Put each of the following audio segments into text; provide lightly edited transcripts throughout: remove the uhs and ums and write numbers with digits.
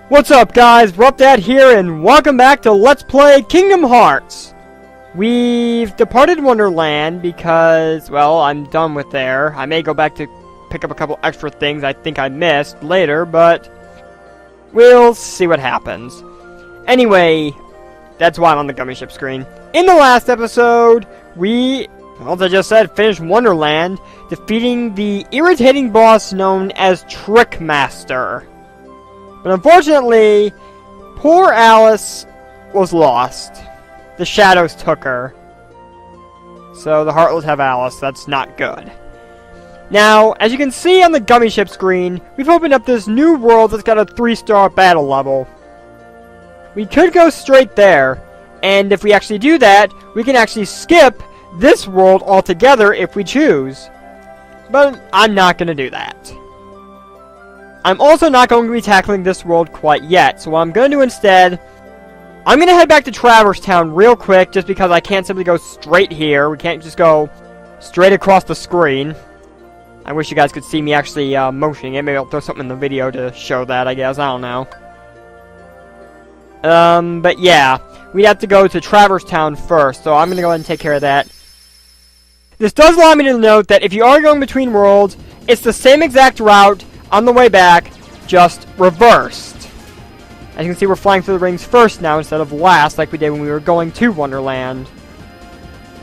What's up guys, RuppDat here and welcome back to Let's Play Kingdom Hearts! We've departed Wonderland because, well, I'm done with there. I may go back to pick up a couple extra things I think I missed later, but we'll see what happens. Anyway, that's why I'm on the gummy ship screen. In the last episode, we, as I just said, finished Wonderland, defeating the irritating boss known as Trickmaster. But unfortunately, poor Alice was lost. The shadows took her. So the Heartless have Alice. That's not good. Now, as you can see on the gummy ship screen, we've opened up this new world that's got a 3-star battle level. We could go straight there, and if we actually do that, we can actually skip this world altogether if we choose. But I'm not going to do that. I'm also not going to be tackling this world quite yet, so what I'm going to do instead, I'm going to head back to Traverse Town real quick, just because I can't simply go straight here. We can't just go straight across the screen. I wish you guys could see me actually motioning it. Maybe I'll throw something in the video to show that, I guess. I don't know. But yeah, we'd have to go to Traverse Town first, so I'm going to go ahead and take care of that. This does allow me to note that if you are going between worlds, it's the same exact route on the way back, just reversed. As you can see, we're flying through the rings first now instead of last, like we did when we were going to Wonderland.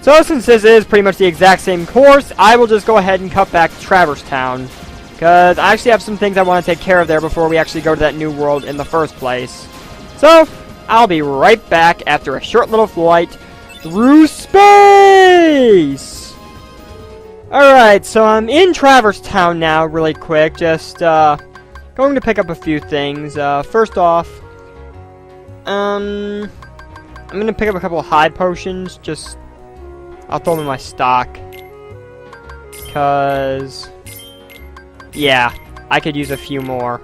So since this is pretty much the exact same course, I will just go ahead and cut back to Traverse Town, because I actually have some things I want to take care of there before we actually go to that new world in the first place. So, I'll be right back after a short little flight through space! Alright, so I'm in Traverse Town now, really quick, just, going to pick up a few things. First off, I'm gonna pick up a couple of high potions, just, I'll throw them in my stock, because, yeah, I could use a few more.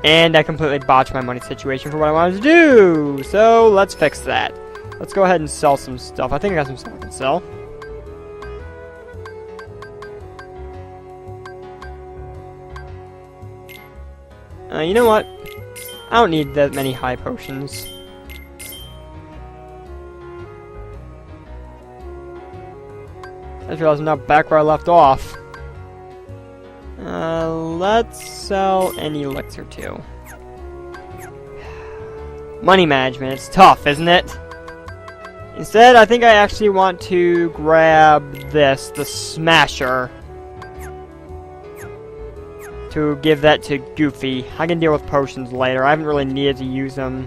And I completely botched my money situation for what I wanted to do, so let's fix that. Let's go ahead and sell some stuff. I think I got some stuff I can sell. You know what? I don't need that many high potions. I just realized I'm now back where I left off. Let's sell an elixir too. Money management, it's tough, isn't it? Instead, I think I actually want to grab this, the Smasher, to give that to Goofy. I can deal with potions later. I haven't really needed to use them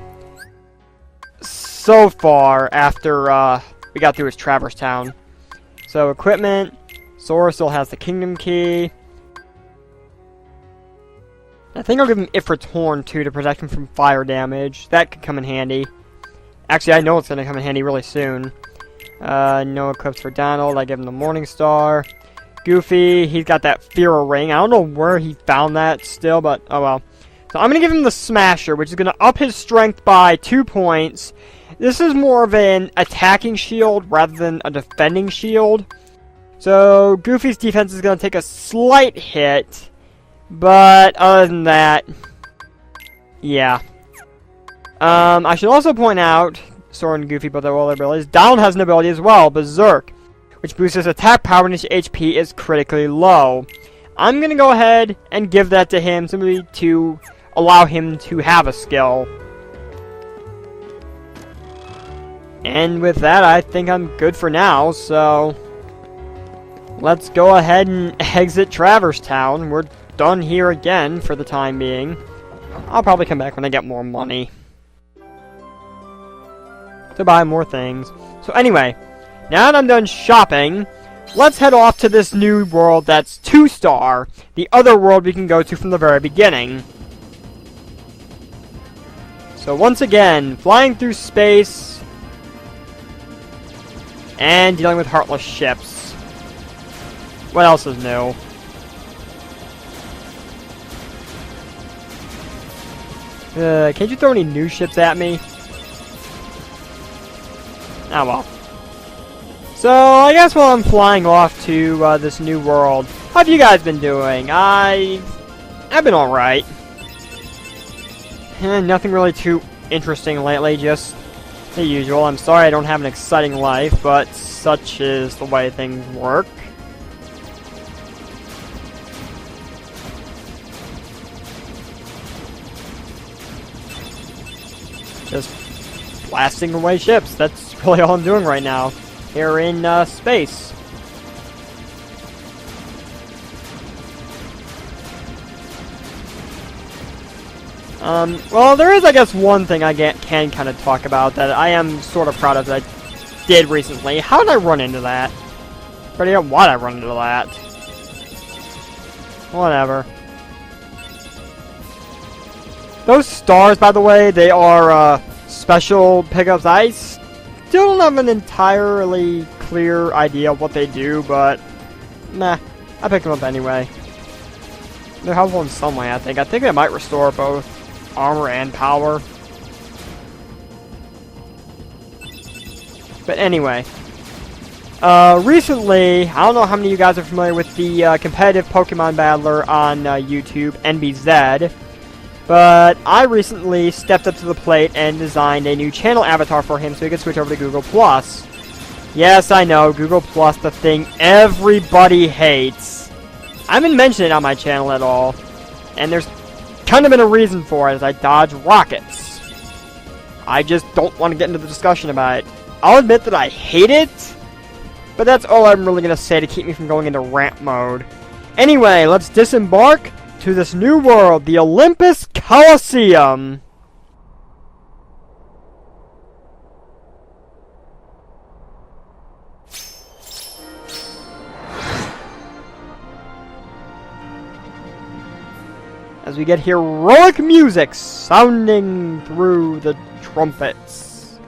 so far after we got through his Traverse Town. So, equipment, Sora still has the Kingdom Key. I think I'll give him Ifrit's Horn, too, to protect him from fire damage. That could come in handy. Actually, I know it's going to come in handy really soon. No equips for Donald. I give him the Morning Star. Goofy, he's got that Fear Ring. I don't know where he found that still, but oh well. So I'm going to give him the Smasher, which is going to up his strength by 2 points. This is more of an attacking shield rather than a defending shield. So Goofy's defense is going to take a slight hit. But other than that, yeah. I should also point out, Sora and Goofy both have all their abilities. Donald has an ability as well, Berserk, which boosts his attack power when his HP is critically low. I'm going to go ahead and give that to him simply to allow him to have a skill. And with that, I think I'm good for now, so let's go ahead and exit Traverse Town. We're done here again for the time being. I'll probably come back when I get more money to buy more things. So anyway, now that I'm done shopping, let's head off to this new world that's 2-star, the other world we can go to from the very beginning. So once again, flying through space and dealing with Heartless ships. What else is new? Can't you throw any new ships at me? Oh well. So, I guess while I'm flying off to this new world, How have you guys been doing? I've been alright. Nothing really too interesting lately, just the usual. I'm sorry I don't have an exciting life, but such is the way things work. Just blasting away ships. That's really all I'm doing right now. Here in space. Well, there is, I guess, one thing I can kind of talk about that I am sort of proud of that I did recently. How did I run into that? Pretty up why'd I run into that? Whatever. Those stars, by the way, they are, special pickups. I still don't have an entirely clear idea of what they do, but nah, I picked them up anyway. They're helpful in some way, I think. I think they might restore both armor and power. But anyway, recently, I don't know how many of you guys are familiar with the competitive Pokemon battler on YouTube, NBZ, but I recently stepped up to the plate and designed a new channel avatar for him so he could switch over to Google+. Yes, I know, Google+, the thing everybody hates. I haven't mentioned it on my channel at all, and there's kind of been a reason for it, as I dodge rockets. I just don't want to get into the discussion about it. I'll admit that I hate it, but that's all I'm really going to say to keep me from going into rant mode. Anyway, let's disembark to this new world, the Olympus Coliseum. As we get heroic music sounding through the trumpets.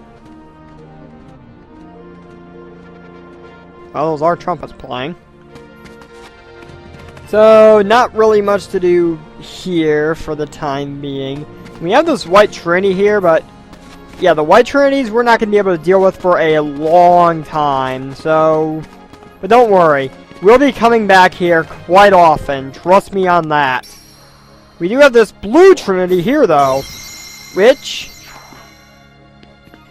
Well, those are trumpets playing. So, not really much to do here for the time being. We have this White Trinity here, but yeah, the White Trinities we're not going to be able to deal with for a long time, so... But don't worry, we'll be coming back here quite often, trust me on that. We do have this Blue Trinity here, though, which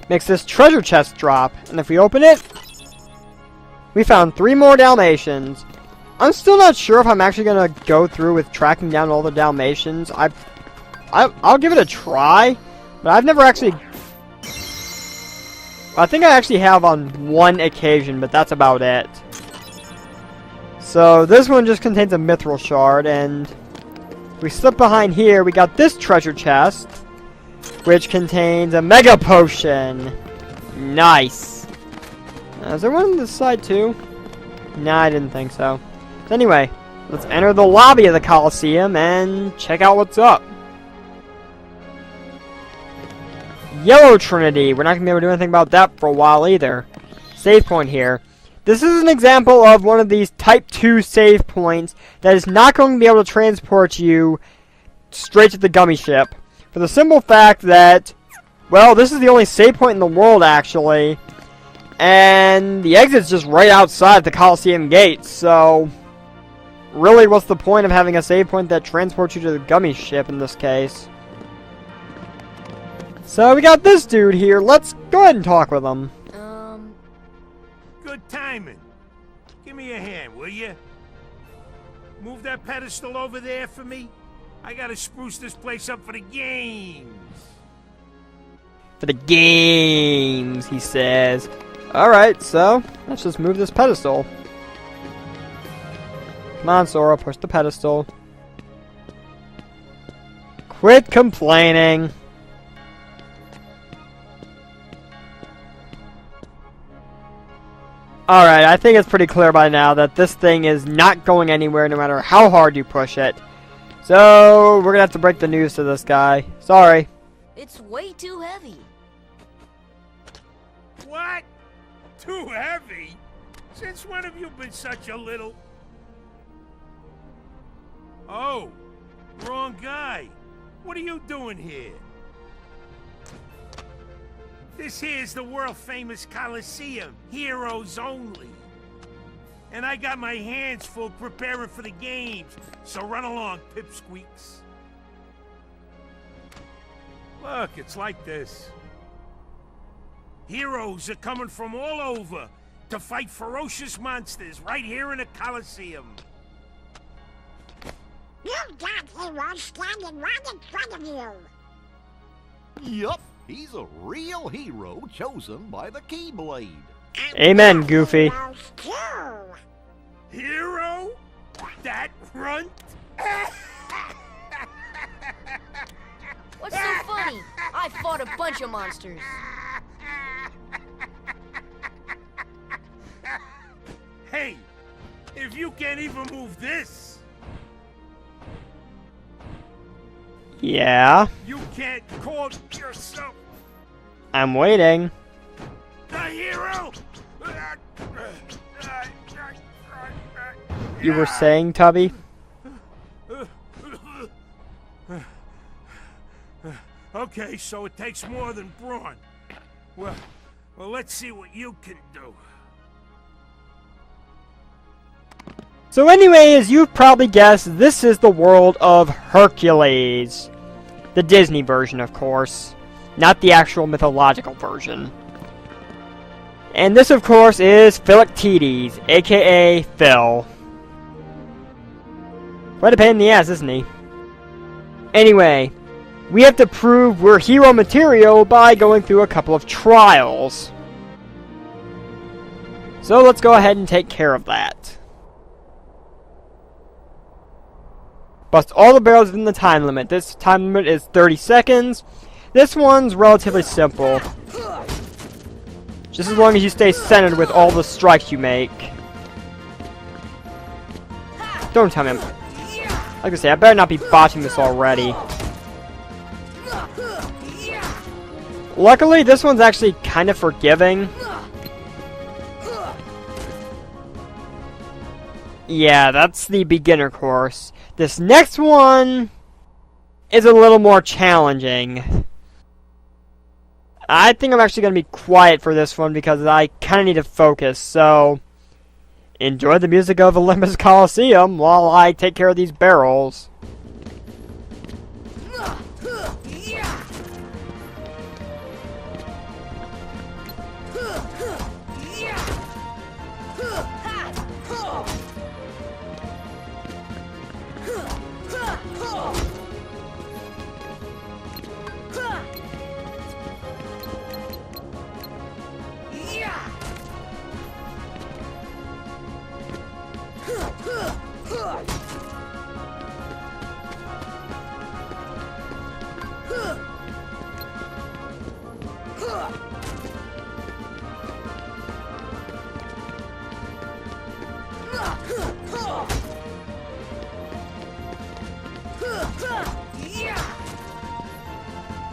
makes this treasure chest drop. And if we open it, we found 3 more Dalmatians. I'm still not sure if I'm actually going to go through with tracking down all the Dalmatians. I'll give it a try, but I've never actually... I think I actually have on one occasion, but that's about it. So this one just contains a mithril shard, and... we slip behind here, we got this treasure chest, which contains a Mega Potion. Nice. Is there one on this side too? Nah, I didn't think so. So anyway, let's enter the lobby of the Coliseum and check out what's up. Yellow Trinity. We're not going to be able to do anything about that for a while either. Save point here. This is an example of one of these Type 2 save points that is not going to be able to transport you straight to the gummy ship. For the simple fact that, well, this is the only save point in the world, actually. And the exit's just right outside the Coliseum gates, so... really, what's the point of having a save point that transports you to the gummy ship in this case? So we got this dude here. Let's go ahead and talk with him. Good timing. Give me a hand, will you? Move that pedestal over there for me. I gotta spruce this place up for the games. For the games, he says. Alright, so let's just move this pedestal. Come on, Sora, push the pedestal. Quit complaining. Alright, I think it's pretty clear by now that this thing is not going anywhere no matter how hard you push it. So, we're gonna have to break the news to this guy. Sorry. It's way too heavy. What? Too heavy? Since when have you been such a little... Oh, wrong guy. What are you doing here? This here's the world-famous Coliseum. Heroes only. And I got my hands full preparing for the games. So run along, pipsqueaks. Look, it's like this. Heroes are coming from all over to fight ferocious monsters right here in the Coliseum. You've got heroes standing right in front of you. Yup, he's a real hero chosen by the Keyblade. Amen, Goofy. Heroes too. Hero? That runt? What's so funny? I fought a bunch of monsters. Hey, if you can't even move this, Yeah, you can't call yourself I'm waiting. the hero! You were saying, Tubby? Okay, so it takes more than brawn. Well, let's see what you can do. So anyway, as you've probably guessed, this is the world of Hercules. The Disney version, of course. Not the actual mythological version. And this, of course, is Philoctetes, aka Phil. Quite a pain in the ass, isn't he? Anyway, we have to prove we're hero material by going through a couple of trials. So let's go ahead and take care of that. Bust all the barrels within the time limit. This time limit is 30 seconds. This one's relatively simple. Just as long as you stay centered with all the strikes you make. Don't tell me like I say, I better not be botching this already. Luckily, this one's actually kind of forgiving. Yeah, that's the beginner course. This next one is a little more challenging. I think I'm actually going to be quiet for this one because I kind of need to focus, so enjoy the music of Olympus Coliseum while I take care of these barrels.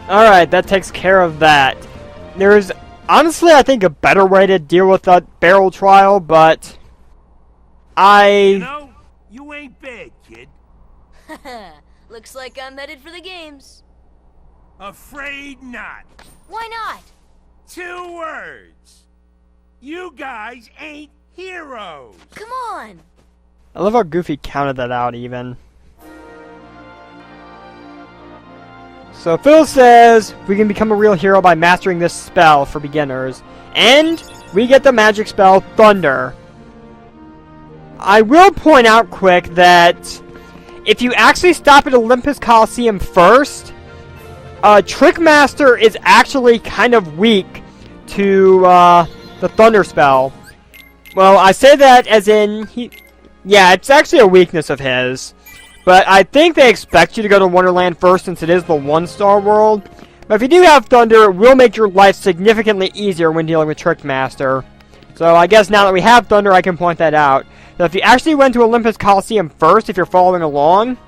Alright, that takes care of that. There's honestly, I think, a better way to deal with that barrel trial, but You know, you ain't bad, kid. Looks like I'm headed for the games. Afraid not. Why not? 2 words. You guys ain't heroes. Come on. I love how Goofy counted that out even. So Phil says we can become a real hero by mastering this spell for beginners. And we get the magic spell Thunder. I will point out quick that if you actually stop at Olympus Coliseum first, Trickmaster is actually kind of weak to the Thunder spell. Well, I say that as in, yeah, it's actually a weakness of his. But I think they expect you to go to Wonderland first since it is the 1-star world. But if you do have Thunder, it will make your life significantly easier when dealing with Trickmaster. So I guess now that we have Thunder, I can point that out. So if you actually went to Olympus Coliseum first, if you're following along,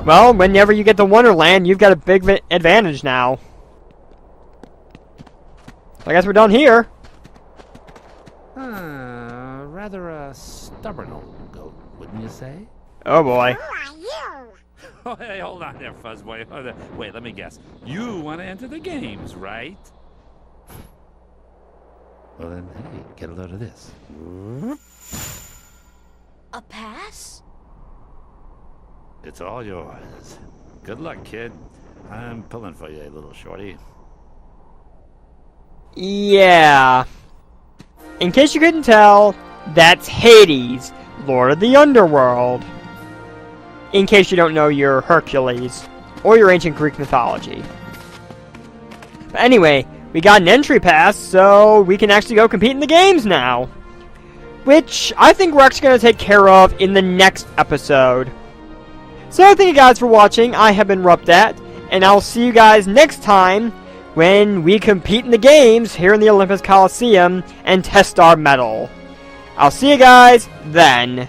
well, whenever you get to Wonderland, you've got a big advantage now. So I guess we're done here. Rather a stubborn old goat, wouldn't you say? Oh boy. Who are you? Oh, hey, hold on there, Fuzzboy. Wait, let me guess. You want to enter the games, right? Well then, hey, get a load of this. A pass? It's all yours. Good luck, kid. I'm pulling for you, little shorty. Yeah. In case you couldn't tell, that's Hades, Lord of the Underworld. In case you don't know your Hercules, or your ancient Greek mythology. But anyway, we got an entry pass, so we can actually go compete in the games now. Which I think we're actually going to take care of in the next episode. So thank you guys for watching. I have been RuppDat, and I'll see you guys next time when we compete in the games here in the Olympus Coliseum and test our metal. I'll see you guys then.